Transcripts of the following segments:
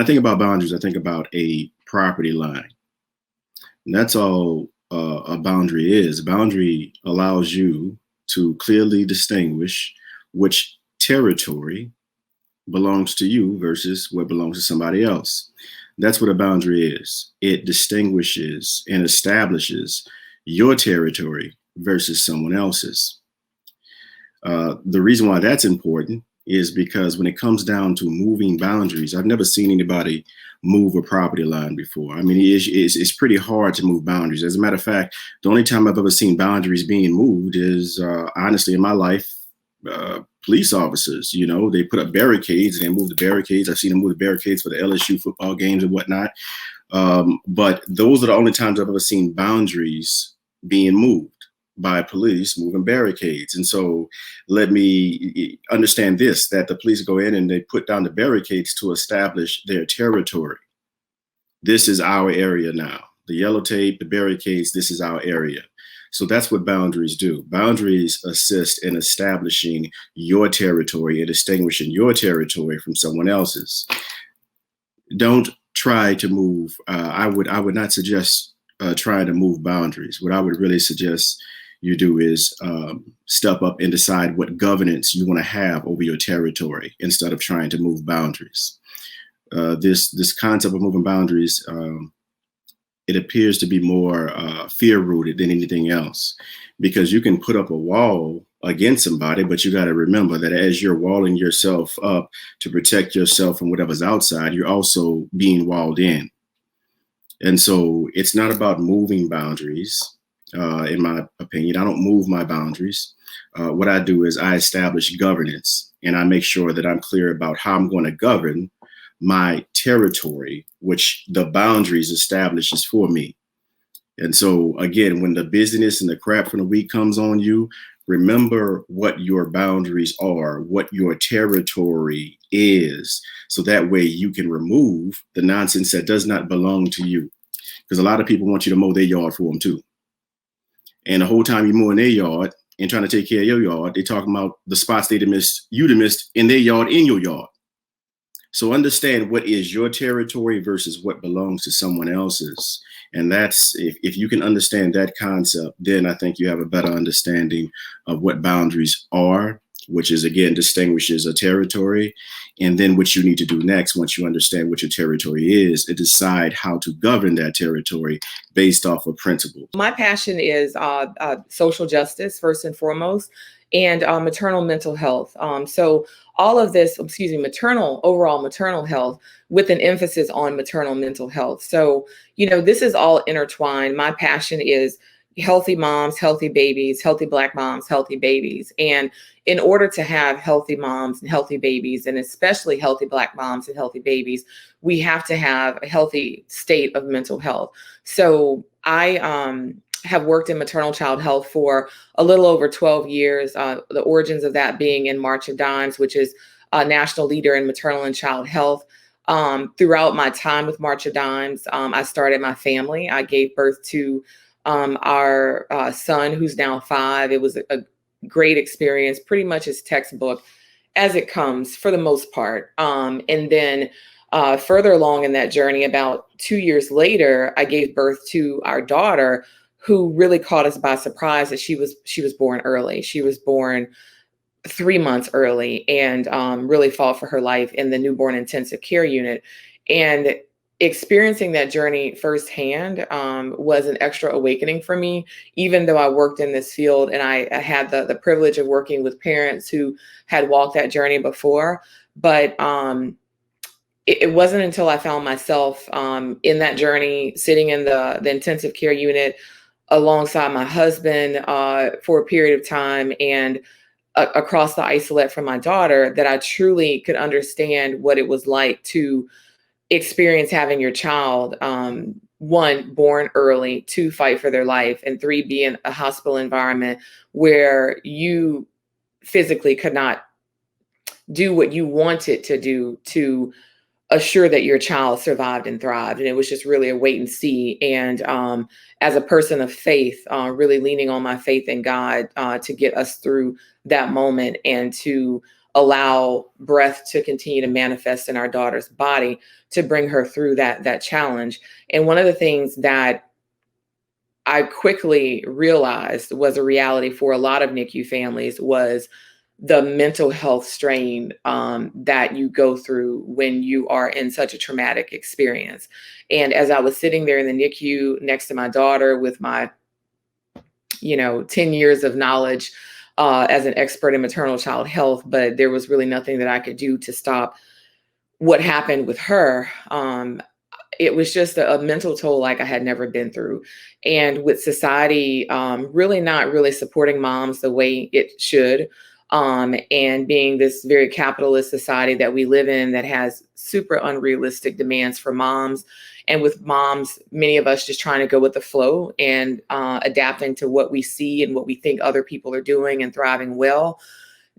I think about boundaries, I think about a property line. And that's all a boundary is. A boundary allows you to clearly distinguish which territory belongs to you versus what belongs to somebody else. That's what a boundary is. It distinguishes and establishes your territory versus someone else's. The reason why that's important is because when it comes down to moving boundaries, I've never seen anybody move a property line before. I mean, it's pretty hard to move boundaries. As a matter of fact, the only time I've ever seen boundaries being moved is honestly in my life, police officers, they put up barricades and they move the barricades. I've seen them move the barricades for the LSU football games and whatnot. But those are the only times I've ever seen boundaries being moved by police moving barricades. And so let me understand this, that the police go in and they put down the barricades to establish their territory. This is our area now. The yellow tape, the barricades, this is our area. So that's what boundaries do. Boundaries assist in establishing your territory and distinguishing your territory from someone else's. Don't try to move. I would not suggest trying to move boundaries. What I would really suggest you do is step up and decide what governance you want to have over your territory instead of trying to move boundaries. This concept of moving boundaries, it appears to be more fear-rooted than anything else, because you can put up a wall against somebody, but you got to remember that as you're walling yourself up to protect yourself from whatever's outside, you're also being walled in. And so it's not about moving boundaries. In my opinion, I don't move my boundaries. What I do is I establish governance, and I make sure that I'm clear about how I'm going to govern my territory, which the boundaries establishes for me. And so again, when the busyness and the crap from the week comes on you, remember what your boundaries are, what your territory is, so that way you can remove the nonsense that does not belong to you. Because a lot of people want you to mow their yard for them too. And the whole time you're mowing their yard and trying to take care of your yard, they're talking about the spots they'd have missed, you'd have missed in their yard, in your yard. So understand what is your territory versus what belongs to someone else's. And that's, if you can understand that concept, then I think you have a better understanding of what boundaries are, which is, again, distinguishes a territory. And then what you need to do next, once you understand what your territory is decide how to govern that territory based off of principles. My passion is social justice, first and foremost, and maternal mental health. So all of this, overall maternal health with an emphasis on maternal mental health. So, this is all intertwined. My passion is healthy moms, healthy babies, healthy Black moms, healthy babies. And in order to have healthy moms and healthy babies, and especially healthy Black moms and healthy babies, we have to have a healthy state of mental health. So I have worked in maternal child health for a little over 12 years, the origins of that being in March of Dimes, which is a national leader in maternal and child health. Throughout my time with March of Dimes, I started my family. I gave birth to our son, who's now 5. It was a great experience, pretty much as textbook as it comes for the most part. And then further along in that journey, about 2 years later, I gave birth to our daughter, who really caught us by surprise that she was born early. She was born 3 months early and really fought for her life in the newborn intensive care unit. And experiencing that journey firsthand was an extra awakening for me, even though I worked in this field and I had the privilege of working with parents who had walked that journey before. But it wasn't until I found myself in that journey, sitting in the intensive care unit alongside my husband for a period of time and across the isolette from my daughter, that I truly could understand what it was like to experience having your child, 1, born early, 2, fight for their life, and 3, be in a hospital environment where you physically could not do what you wanted to do to assure that your child survived and thrived. And it was just really a wait and see. And as a person of faith, really leaning on my faith in God to get us through that moment and to allow breath to continue to manifest in our daughter's body to bring her through that challenge. And one of the things that I quickly realized was a reality for a lot of NICU families was the mental health strain that you go through when you are in such a traumatic experience. And as I was sitting there in the NICU next to my daughter with my, 10 years of knowledge as an expert in maternal child health, but there was really nothing that I could do to stop what happened with her. It was just a mental toll like I had never been through. And with society really not really supporting moms the way it should, and being this very capitalist society that we live in that has super unrealistic demands for moms, and with moms, many of us just trying to go with the flow and adapting to what we see and what we think other people are doing and thriving well,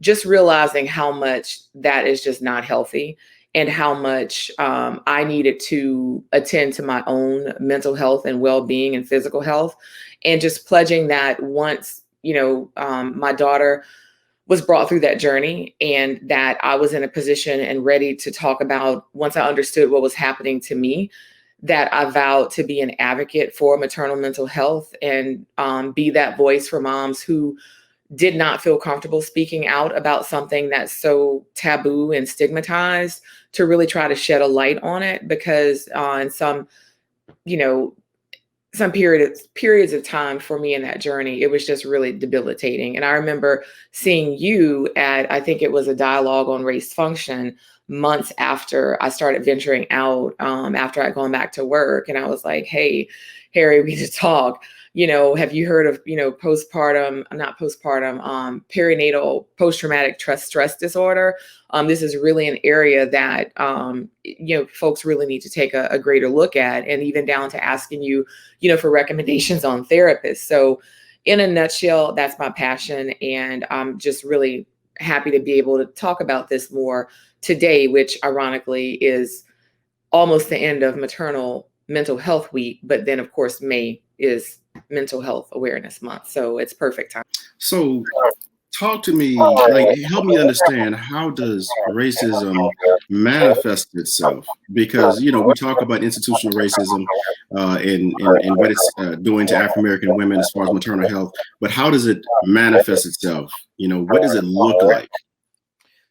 just realizing how much that is just not healthy, and how much I needed to attend to my own mental health and well-being and physical health, and just pledging that once, my daughter was brought through that journey and that I was in a position and ready to talk about, once I understood what was happening to me, that I vowed to be an advocate for maternal mental health and be that voice for moms who did not feel comfortable speaking out about something that's so taboo and stigmatized, to really try to shed a light on it, because in some periods of time for me in that journey, it was just really debilitating. And I remember seeing you at, I think it was a dialogue on race function, months after I started venturing out, after I'd gone back to work. And I was like, hey, Harry, we need to talk. Have you heard of, perinatal post-traumatic stress disorder? This is really an area that, folks really need to take a greater look at, and even down to asking you, for recommendations on therapists. So in a nutshell, that's my passion. And I'm just really happy to be able to talk about this more today, which ironically is almost the end of Maternal Mental Health Week. But then, of course, May is Mental Health Awareness Month. So it's perfect time. So talk to me, like, help me understand, how does racism manifest itself? Because, we talk about institutional racism and what it's doing to African-American women as far as maternal health, but how does it manifest itself? What does it look like?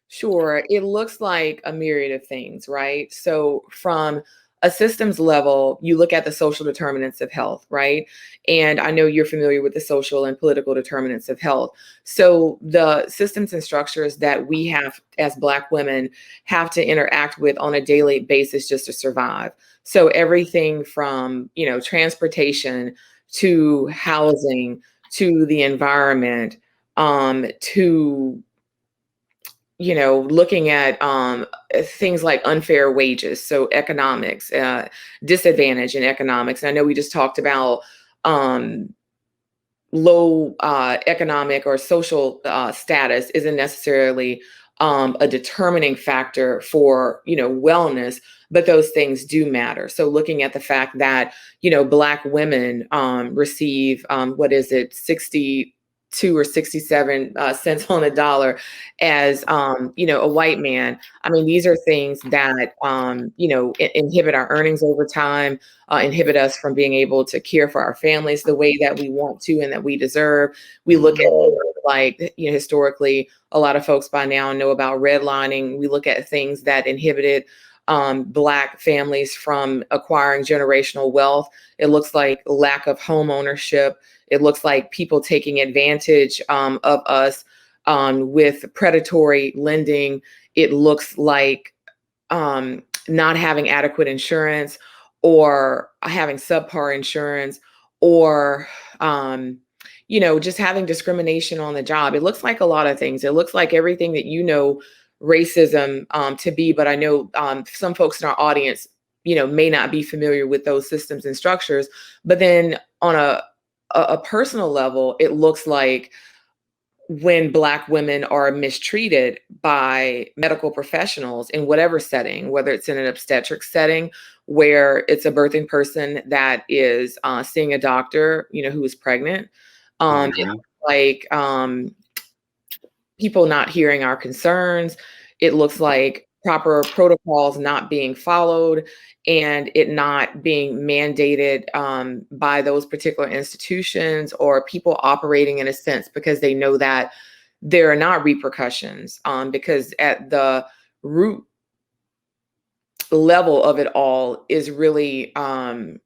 Sure. It looks like a myriad of things, right? So from a systems level, you look at the social determinants of health, right? And I know you're familiar with the social and political determinants of health. So the systems and structures that we have as Black women have to interact with on a daily basis just to survive. So everything from, transportation to housing to the environment, to looking at things like unfair wages, so economics, disadvantage in economics. And I know we just talked about low economic or social status isn't necessarily a determining factor for wellness, but those things do matter. So looking at the fact that Black women receive 62 or 67 cents on a dollar as a white man. I mean, these are things that inhibit our earnings over time, inhibit us from being able to care for our families the way that we want to and that we deserve. We look at, like, historically, a lot of folks by now know about redlining. We look at things that inhibited Black families from acquiring generational wealth. It looks like lack of home ownership. It looks like people taking advantage of us with predatory lending. It looks like not having adequate insurance, or having subpar insurance, or just having discrimination on the job. It looks like a lot of things. It looks like everything that racism to be, but I know some folks in our audience, may not be familiar with those systems and structures. But then on a personal level, it looks like when Black women are mistreated by medical professionals in whatever setting, whether it's in an obstetric setting where it's a birthing person that is seeing a doctor, who is pregnant. Like people not hearing our concerns. It looks like proper protocols not being followed and it not being mandated by those particular institutions, or people operating in a sense because they know that there are not repercussions, because at the root level of it all is really the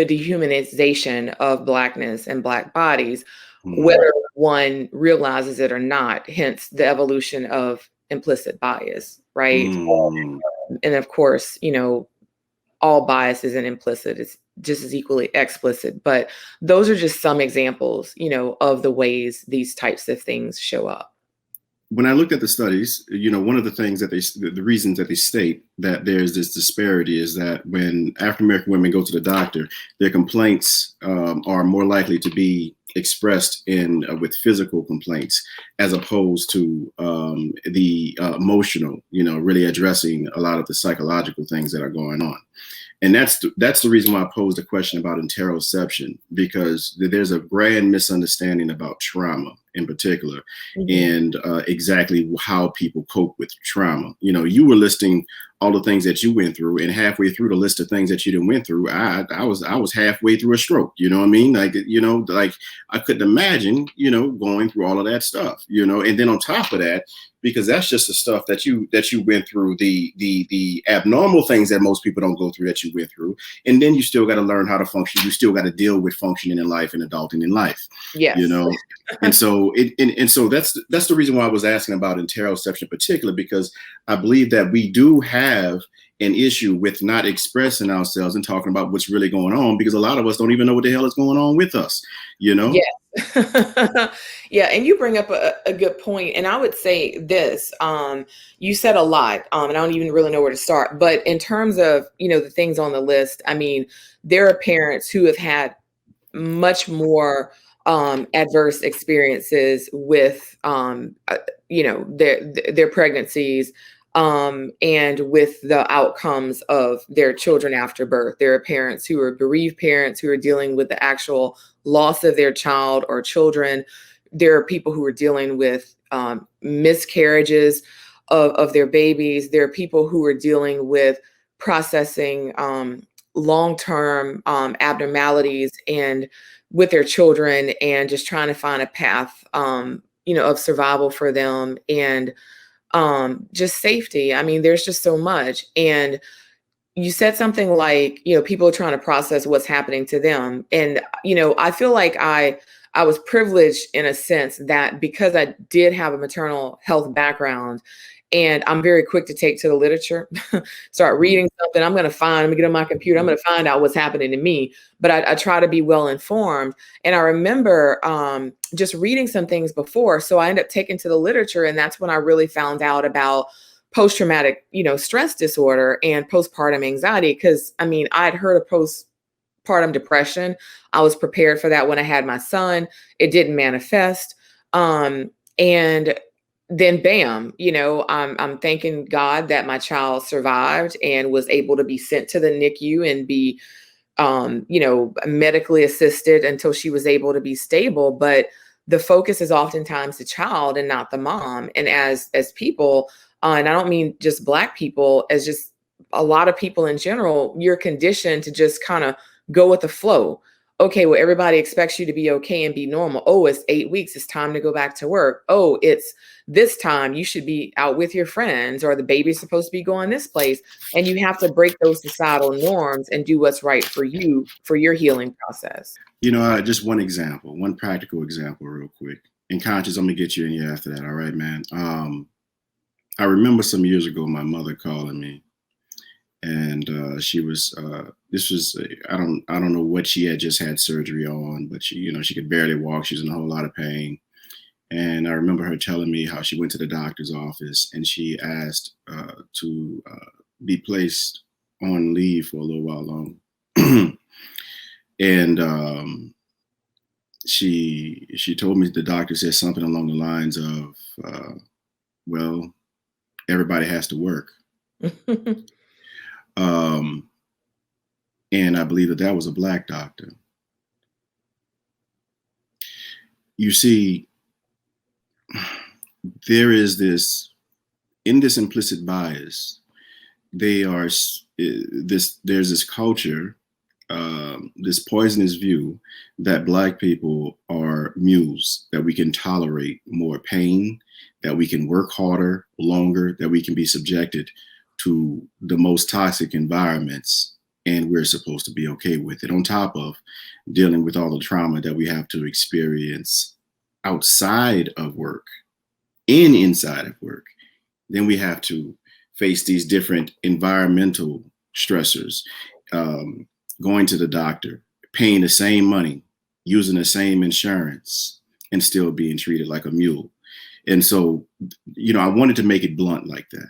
dehumanization of Blackness and Black bodies, whether one realizes it or not, hence the evolution of implicit bias, right? Mm. And of course, all bias isn't implicit, it's just as equally explicit. But those are just some examples, of the ways these types of things show up. When I looked at the studies, one of the things that the reasons that they state that there's this disparity is that when African American women go to the doctor, their complaints are more likely to be expressed with physical complaints, as opposed to the emotional, really addressing a lot of the psychological things that are going on. And that's the reason why I posed a question about interoception, because there's a grand misunderstanding about trauma in particular, and exactly how people cope with trauma. You were listing all the things that you went through, and halfway through the list of things that you didn't went through, I was halfway through a stroke. You know what I mean? Like, like I couldn't imagine, going through all of that stuff, and then on top of that, because that's just the stuff that you went through, the abnormal things that most people don't go through that you went through, and then you still got to learn how to function. You still got to deal with functioning in life and adulting in life. Yes. And so so that's the reason why I was asking about interoception in particular, because I believe that we do have an issue with not expressing ourselves and talking about what's really going on, because a lot of us don't even know what the hell is going on with us, Yeah. Yeah. And you bring up a good point. And I would say this, you said a lot, and I don't even really know where to start, but in terms of, the things on the list, I mean, there are parents who have had much more adverse experiences with, their pregnancies, and with the outcomes of their children after birth. There are parents who are bereaved parents who are dealing with the actual loss of their child or children. There are people who are dealing with miscarriages of their babies. There are people who are dealing with processing long-term abnormalities and with their children, and just trying to find a path, of survival for them, and just safety. I mean, there's just so much. And you said something like, people are trying to process what's happening to them. And, I feel like I was privileged in a sense that because I did have a maternal health background, and I'm very quick to take to the literature, start reading something, I'm going to get on my computer, I'm going to find out what's happening to me. But I try to be well informed. And I remember just reading some things before. So I ended up taking to the literature. And that's when I really found out about post-traumatic, stress disorder and postpartum anxiety. Because I mean, I'd heard of postpartum depression. I was prepared for that when I had my son. It didn't manifest. And then bam, I'm thanking God that my child survived and was able to be sent to the NICU and be, medically assisted until she was able to be stable. But the focus is oftentimes the child and not the mom. And as people, and I don't mean just Black people, as just a lot of people in general, you're conditioned to just kind of go with the flow. Okay, well, everybody expects you to be okay and be normal. Oh, it's 8 weeks. It's time to go back to work. Oh, it's this time. You should be out with your friends, or the baby's supposed to be going this place. And you have to break those societal norms and do what's right for you, for your healing process. Just one practical example real quick. And Conscious, I'm going to get you in here after that. All right, man. I remember some years ago, my mother calling me. And she was, I don't know what she had just had surgery on, but she could barely walk. She was in a whole lot of pain. And I remember her telling me how she went to the doctor's office and she asked to be placed on leave for a little while longer. And she told me the doctor said something along the lines of, well, everybody has to work. And I believe that was a Black doctor. You see, there is this implicit bias. There's this culture, this poisonous view that Black people are mules, that we can tolerate more pain, that we can work harder, longer, that we can be subjected to the most toxic environments, and we're supposed to be okay with it, on top of dealing with all the trauma that we have to experience outside of work and inside of work. Then we have to face these different environmental stressors, going to the doctor, paying the same money, using the same insurance, and still being treated like a mule. And so, I wanted to make it blunt like that.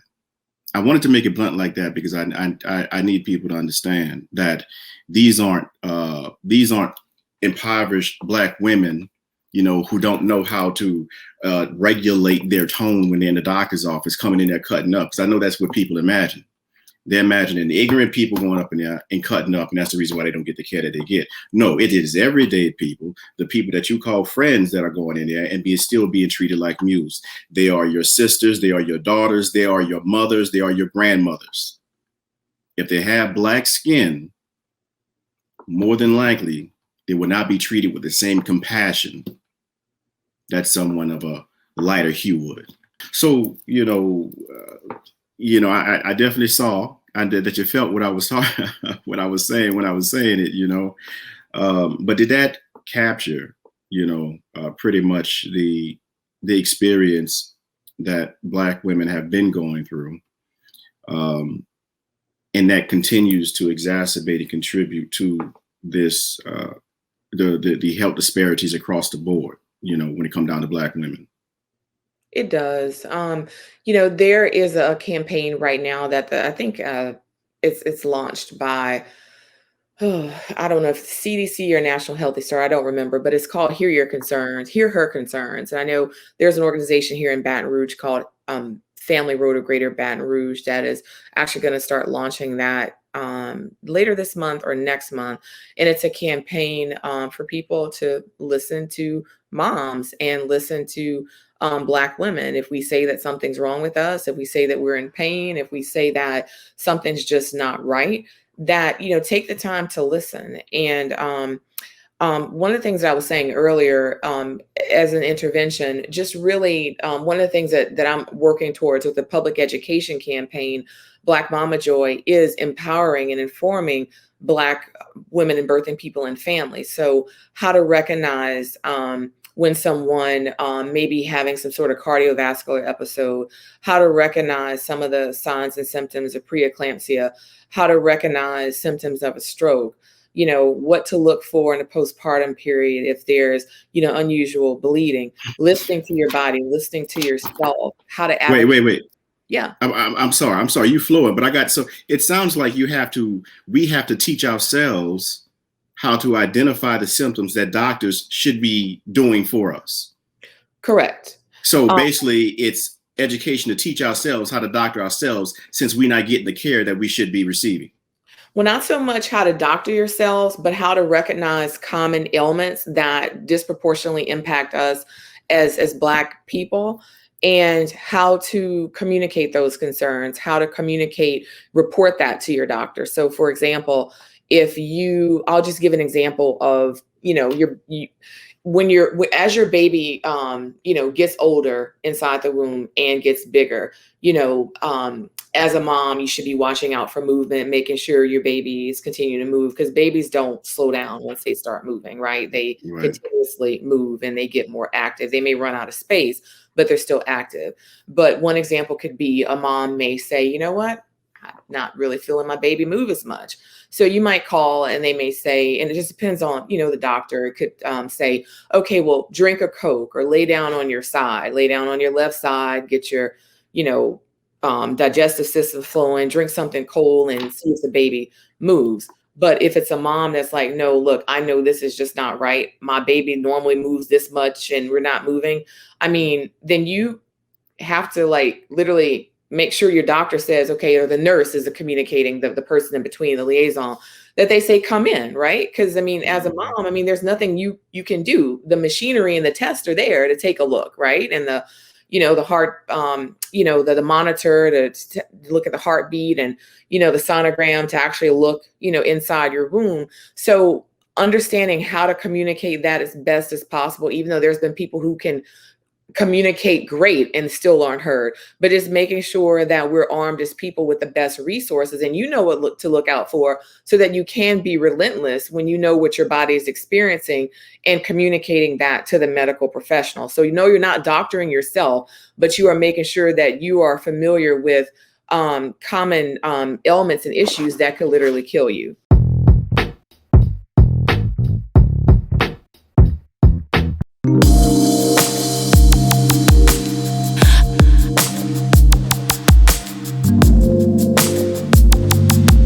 I wanted to make it blunt like that because I need people to understand that these aren't impoverished Black women, who don't know how to regulate their tone when they're in the doctor's office, coming in there cutting up. Because I know that's what people imagine. They're imagining ignorant people going up in there and cutting up, and that's the reason why they don't get the care that they get. No, it is everyday people, the people that you call friends, that are going in there and still being treated like mules. They are your sisters, they are your daughters, they are your mothers, they are your grandmothers. If they have Black skin, more than likely, they will not be treated with the same compassion that someone of a lighter hue would. So, I definitely saw that you felt what I was talking, what I was saying when I was saying it, but did that capture, pretty much the experience that Black women have been going through, and that continues to exacerbate and contribute to this, the health disparities across the board, when it comes down to Black women? It does. There is a campaign right now that I think it's launched by, I don't know if it's CDC or National Healthy Star, I don't remember, but it's called Hear Your Concerns, Hear Her Concerns. And I know there's an organization here in Baton Rouge called Family Road of Greater Baton Rouge that is actually going to start launching that later this month or next month. And it's a campaign for people to listen to moms and listen to Black women. If we say that something's wrong with us, if we say that we're in pain, if we say that something's just not right, that, take the time to listen. And one of the things that I was saying earlier, as an intervention, just really one of the things that I'm working towards with the public education campaign, Black Mama Joy, is empowering and informing Black women and birthing people and families. So how to recognize when someone may be having some sort of cardiovascular episode, how to recognize some of the signs and symptoms of preeclampsia, how to recognize symptoms of a stroke, what to look for in the postpartum period if there's, unusual bleeding, listening to your body, listening to yourself, how to advocate. Wait. Yeah. I'm sorry. You flowing, but so it sounds like we have to teach ourselves how to identify the symptoms that doctors should be doing for us. Correct. So basically it's education to teach ourselves how to doctor ourselves, since we're not getting the care that we should be receiving. Well, not so much how to doctor yourselves, but how to recognize common ailments that disproportionately impact us as Black people, and how to communicate those concerns, how to report that to your doctor. So for example, I'll just give an example of, as your baby, gets older inside the womb and gets bigger, as a mom, you should be watching out for movement, making sure your baby is continuing to move, because babies don't slow down once they start moving, right? They continuously move and they get more active. They may run out of space, but they're still active. But one example could be a mom may say, you know what? I'm not really feeling my baby move as much. So you might call and they may say, and it just depends on, the doctor. It could say, okay, well, drink a Coke or lay down on your side, lay down on your left side, get your, digestive system flowing, drink something cold and see if the baby moves. But if it's a mom that's like, no, look, I know this is just not right. My baby normally moves this much and we're not moving. Then you have to literally make sure your doctor says, okay, or the nurse is communicating, the person in between, the liaison, that they say, come in, right? Because as a mom, there's nothing you can do. The machinery and the tests are there to take a look, right? And the the heart, the monitor to look at the heartbeat, and, the sonogram to actually look, inside your womb. So understanding how to communicate that as best as possible, even though there's been people who can communicate great and still aren't heard, but it's making sure that we're armed as people with the best resources, and what to look out for, so that you can be relentless when you know what your body is experiencing, and communicating that to the medical professional. So you're not doctoring yourself, but you are making sure that you are familiar with common ailments and issues that could literally kill you.